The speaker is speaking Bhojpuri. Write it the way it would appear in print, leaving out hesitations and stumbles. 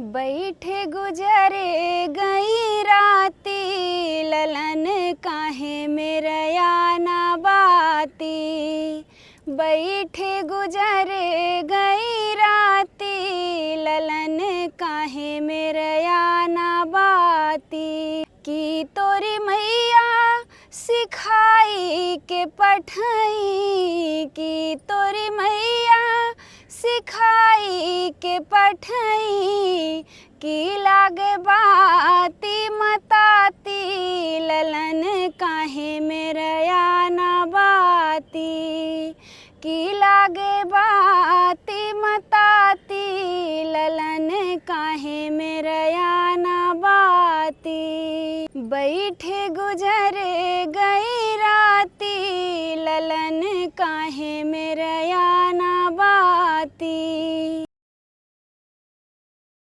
बैठे गुजरे गई राती, ललन काहे मेरा ना बाती। बैठे गुजरे गई राती, ललन काहे मेरा ना बाती। की तोरी मैया सिखाई के पठाई, की तोरी मैया सिखाई के पठाई। की लागे बाती मताती, ललन काहे मेरा ना बाती। की लागे बाती मताती, ललन काहे मेरा ना बाती। बैठे गुजरे गई राती, ललन काहे मेरा ना बाती।